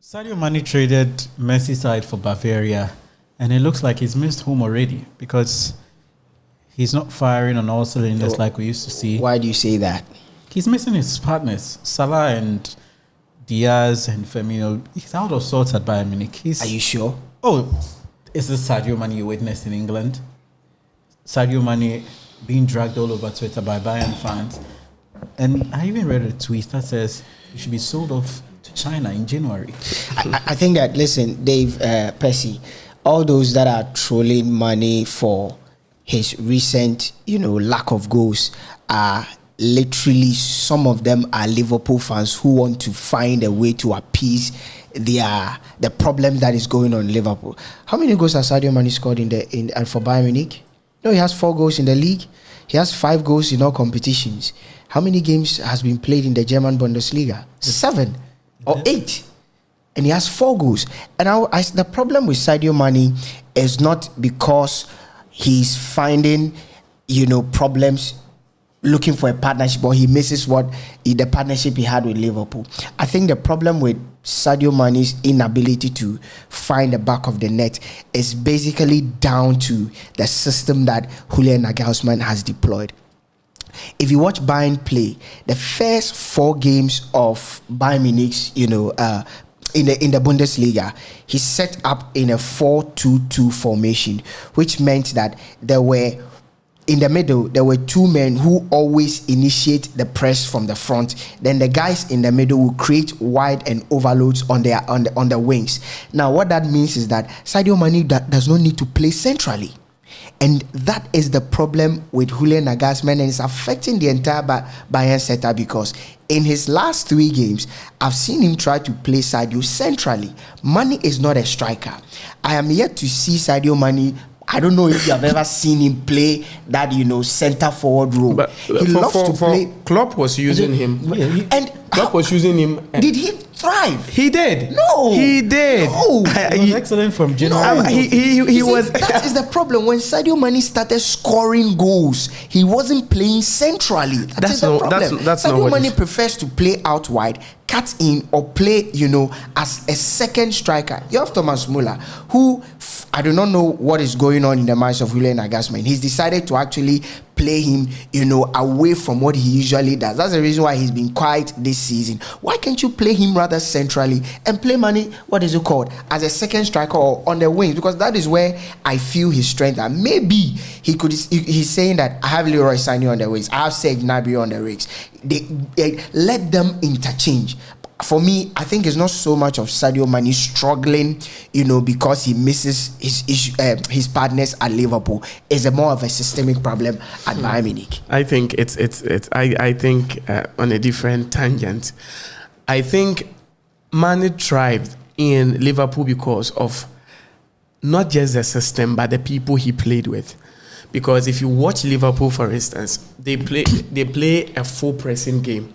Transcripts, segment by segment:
Sadio Mane traded Merseyside for Bavaria, and it looks like he's missed home already because he's not firing on all cylinders like we used to see. Why do you say that? He's missing his partners, Salah and Diaz and Firmino. He's out of sorts at Bayern Munich. Are you sure? Oh, is this Sadio Mane you witnessed in England? Sadio Mane being dragged all over Twitter by Bayern fans. And I even read a tweet that says he should be sold off to China in January. I think that, listen, Dave, Percy, all those that are trolling Mane for his recent, lack of goals are literally, some of them are Liverpool fans who want to find a way to appease the problem that is going on in Liverpool. How many goals has Sadio Mane scored for Bayern Munich? No, he has 4 goals in the league. He has 5 goals in all competitions. How many games has been played in the German Bundesliga? 7 or 8. And he has 4 goals. And the problem with Sadio Mane is not because he's finding, problems looking for a partnership, or he misses the partnership he had with Liverpool. I think the problem with Sadio Mane's inability to find the back of the net is basically down to the system that Julian Nagelsmann has deployed. If you watch Bayern play, the first 4 games of Bayern Munich's, in the Bundesliga, he set up in a 4-2-2 formation, which meant that in the middle, there were 2 men who always initiate the press from the front. Then the guys in the middle will create wide and overloads on the wings. Now, what that means is that Sadio Mane does not need to play centrally. And that is the problem with Julian Nagelsmann, and it's affecting the entire Bayern setup, because in his last 3 games, I've seen him try to play Sadio centrally. Mane is not a striker. I am yet to see Sadio Mane. I don't know if you have ever seen him play that, center forward role. But he loves to play. Klopp was using him. Klopp was using him. Did he thrive? He did. No. He did. No. He was excellent from January. He was. That is the problem. When Sadio Mane started scoring goals, he wasn't playing centrally. That's the problem. Sadio Mane prefers to play out wide, cut in, or play, as a second striker. You have Thomas Muller, who I do not know what is going on in the minds of Julian Nagelsmann. He's decided to actually play him, away from what he usually does. That's the reason why he's been quiet this season. Why can't you play him rather centrally and play Mane, what is it called, as a second striker or on the wings? Because that is where I feel his strength. And maybe he's saying that I have Leroy Sané on the wings, I have Serge Gnabry on the wings. They let them interchange. For me, I think it's not so much of Sadio Mane struggling, because he misses his partners at Liverpool. It's more of a systemic problem at Bayern Munich. I think I think on a different tangent. I think Mane thrived in Liverpool because of not just the system, but the people he played with. Because if you watch Liverpool, for instance, they play a full pressing game.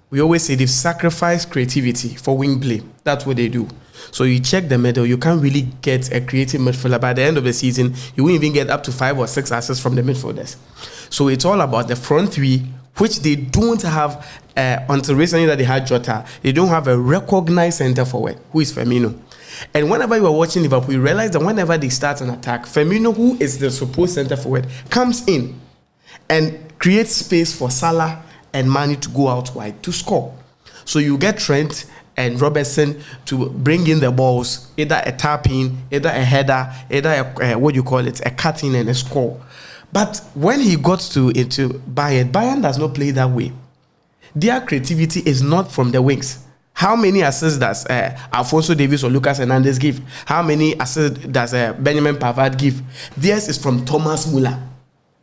We always say they've sacrificed creativity for wing play. That's what they do. So you check the middle, you can't really get a creative midfielder. By the end of the season, you won't even get up to 5 or 6 assists from the midfielders. So it's all about the front 3, which they don't have, until recently that they had Jota. They don't have a recognized centre forward, who is Firmino. And whenever you are watching Liverpool, you realize that whenever they start an attack, Firmino, who is the supposed centre forward, comes in and creates space for Salah and Mane to go out wide to score. So you get Trent and Robertson to bring in the balls, either a tap-in, either a header, either a cut-in and a score. But when he got into Bayern does not play that way. Their creativity is not from the wings. How many assists does Alphonso Davies or Lucas Hernandez give? How many assists does Benjamin Pavard give? Theirs is from Thomas Muller,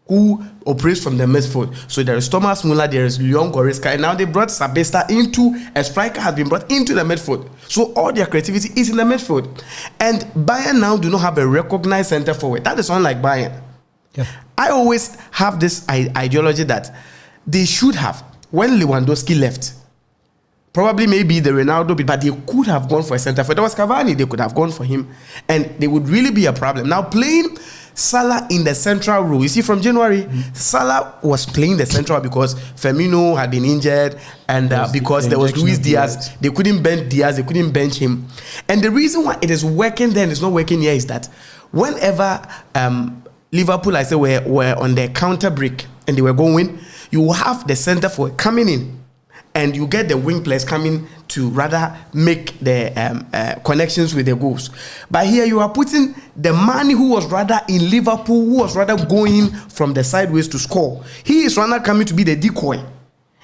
who operates from the midfield. So there is Thomas Muller, there is Leon Goretzka, and now they brought Sabesta into, a striker has been brought into the midfield. So all their creativity is in the midfield. And Bayern now do not have a recognized centre forward. That is unlike Bayern. Yeah. I always have this ideology that they should have. When Lewandowski left, Probably maybe the Ronaldo bit, but they could have gone for a centre forward. There was Cavani, they could have gone for him, and they would really be a problem. Now playing Salah in the central role, you see, from January, Salah was playing the central because Firmino had been injured, and because there was Luis Diaz, they couldn't bench Diaz, they couldn't bench him. And the reason why it is working then, it's not working here, is that whenever Liverpool, I say, were on their counter break and they were going, you have the centre forward coming in, and you get the wing players coming to rather make the connections with the goals. But here you are putting the man who was rather in Liverpool, who was rather going from the sideways to score. He is rather coming to be the decoy.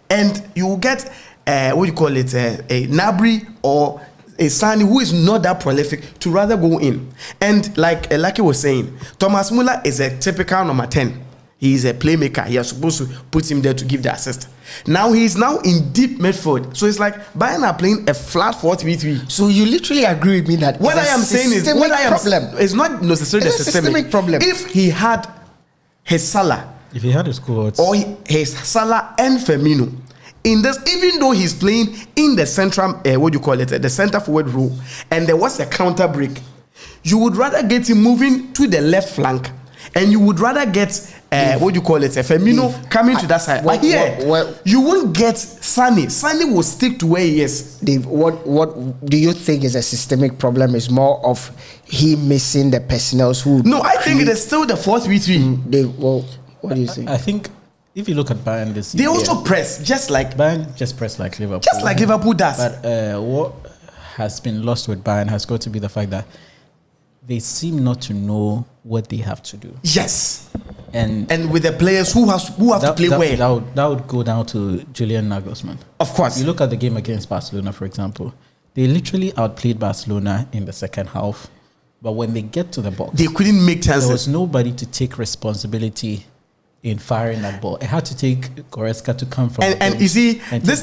And you get, a Nabri or a Sani who is not that prolific to rather go in. And like Lucky was saying, Thomas Muller is a typical number 10. He is a playmaker. He is supposed to put him there to give the assist. Now he is now in deep midfield. So it's like Bayern are playing a flat 4-3-3. So you literally agree with me that what I am saying is what I am problem. It's not necessarily It's a systemic problem. If he had his Salah, if he had his squad, or his Salah and Firmino in this, even though he's playing in the central, the center forward role, and there was a counter break, you would rather get him moving to the left flank, and you would rather get Firmino coming to that side. But here, you won't get Sane. Sane will stick to where he is. Dave, what do you think is a systemic problem? Is more of he missing the personnel who? No, I think it is still the 4-3-3. Dave, well, what do you think? I think if you look at Bayern this they year, also press just like Bayern just press like Liverpool. Just like Liverpool does. But what has been lost with Bayern has got to be the fact that they seem not to know what they have to do. Yes. And with the players who have to play well. That would go down to Julian Nagelsmann. Of course. You look at the game against Barcelona, for example. They literally outplayed Barcelona in the second half. But when they get to the box, they couldn't make chances. There was nobody to take responsibility in firing that ball. It had to take Goretzka to come from. And you see, this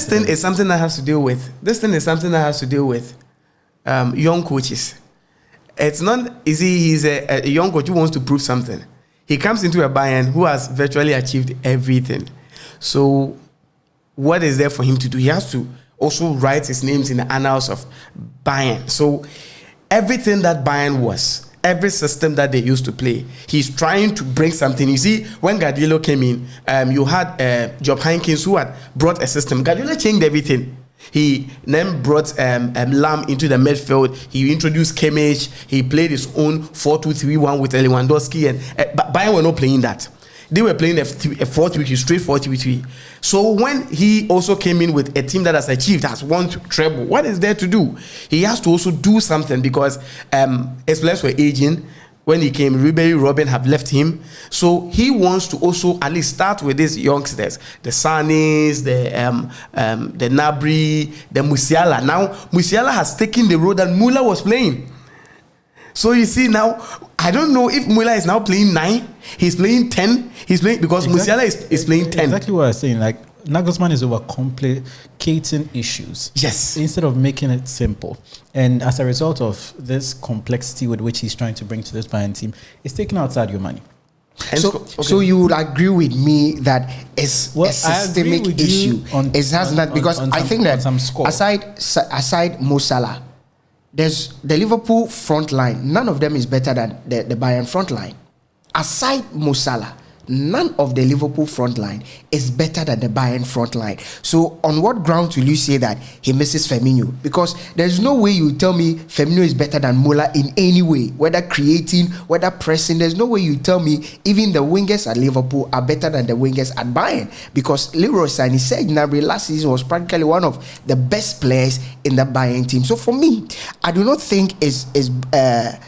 thing is something that has to deal with. This thing is something that has to deal with young coaches. It's not easy. He's a young coach who wants to prove something. He comes into a Bayern who has virtually achieved everything. So what is there for him to do? He has to also write his names in the annals of Bayern. So everything that Bayern was, every system that they used to play, he's trying to bring something. You see, when Guardiola came in, you had Job Heynckes who had brought a system. Guardiola changed everything. He then brought Lam into the midfield. He introduced Kimmich. He played his own 4-2-3-1 with Lewandowski. And Bayern were not playing that. They were playing a 4-3-3, straight 4-3-3. So when he also came in with a team that has won treble, what is there to do? He has to also do something because his players were aging. When he came, Ribery, Robin have left him. So he wants to also at least start with these youngsters, the Sanis, the Nabri, the Musiala. Now, Musiala has taken the role that Müller was playing. So you see now, I don't know if Müller is now playing 9, he's playing 10, he's playing because Musiala is playing 10. Exactly what I was saying. Like, Nagelsmann is overcomplicating issues. Yes. Instead of making it simple. And as a result of this complexity with which he's trying to bring to this Bayern team, it's taking out Sadio Mane. So you would agree with me that it's a systemic issue. It has not, because I think that aside Mo Salah, there's the Liverpool front line. None of them is better than the Bayern front line. Aside Mo Salah, none of the Liverpool front line is better than the Bayern front line. So on what grounds will you say that he misses Firmino? Because there's no way you tell me Firmino is better than Muller in any way, whether creating, whether pressing. There's no way you tell me even the wingers at Liverpool are better than the wingers at Bayern, because Leroy Sané said Gnabry last season was practically one of the best players in the Bayern team. So for me, I do not think is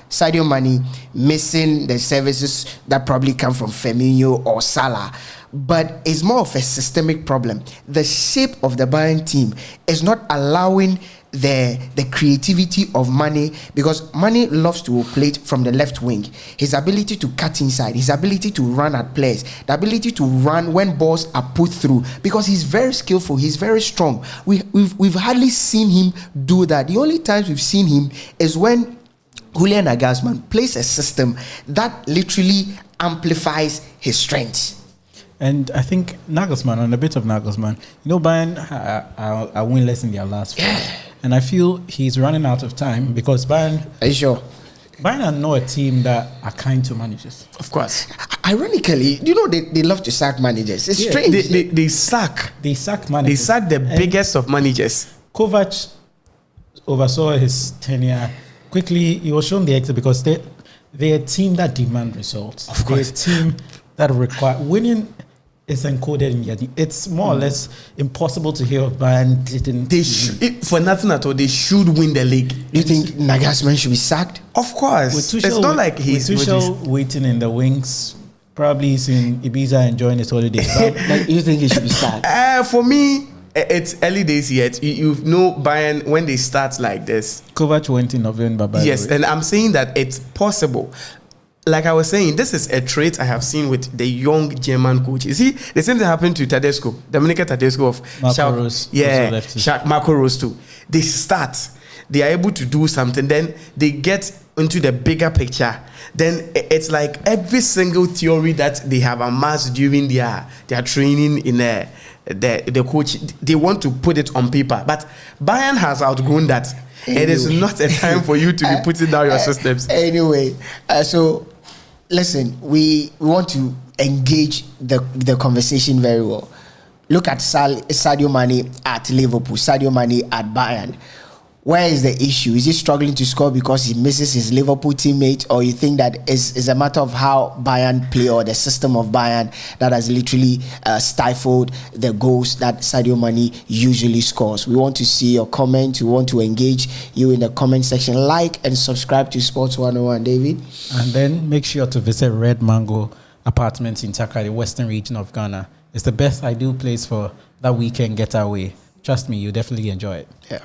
Sadio Mane missing the services that probably come from Firmino or Salah, but it's more of a systemic problem. The shape of the Bayern team is not allowing the creativity of Mane, because Mane loves to play from the left wing. His ability to cut inside, his ability to run at players, the ability to run when balls are put through, because he's very skillful, he's very strong. We've hardly seen him do that. The only times we've seen him is when Julian Nagelsmann plays a system that literally amplifies his strengths. And I think Nagelsmann, on a bit of Nagelsmann, Bayern are winless in their last 4. And I feel he's running out of time because Bayern... Are you sure? Bayern are not a team that are kind to managers. Of course. Ironically, they love to sack managers. It's strange. They sack. They sack managers. They sack the biggest of managers. Kovac oversaw his tenure. Quickly, he was shown the exit because they're a team that demand results. Of course. They're a team that require... Winning is encoded in their... It's more or less impossible to hear of Bayern didn't... For nothing at all, they should win the league. Do you think Nagelsmann should be sacked? Of course. With Tuchel, it's not like he's... With Tuchel waiting in the wings, probably he's in Ibiza enjoying his holidays. Like, you think he should be sacked? For me, it's early days yet. You know Bayern, when they start like this... Kovac went in November, by yes, the way. and I'm saying that it's possible. Like I was saying, this is a trait I have seen with the young German coach. You see, the same thing happened to Tedesco, Dominika Tedesco of Marco Rose. Yeah, Marco Rose too. They start, they are able to do something, then they get into the bigger picture. Then it's like every single theory that they have amassed during their training in the coach, they want to put it on paper. But Bayern has outgrown that. Anyway. It is not a time for you to be putting down your systems. Anyway, so listen, we want to engage the conversation very well. Look at Sadio Mane at Liverpool, Sadio Mane at Bayern. Where is the issue? Is he struggling to score because he misses his Liverpool teammate, or you think that is a matter of how Bayern play or the system of Bayern that has literally stifled the goals that Sadio Mane usually scores? We want to see your comment. We want to engage you in the comment section. Like and subscribe to Sports 101, David. And then make sure to visit Red Mango Apartments in Taka, the western region of Ghana. It's the best ideal place for that weekend getaway. Trust me, you'll definitely enjoy it. Yeah.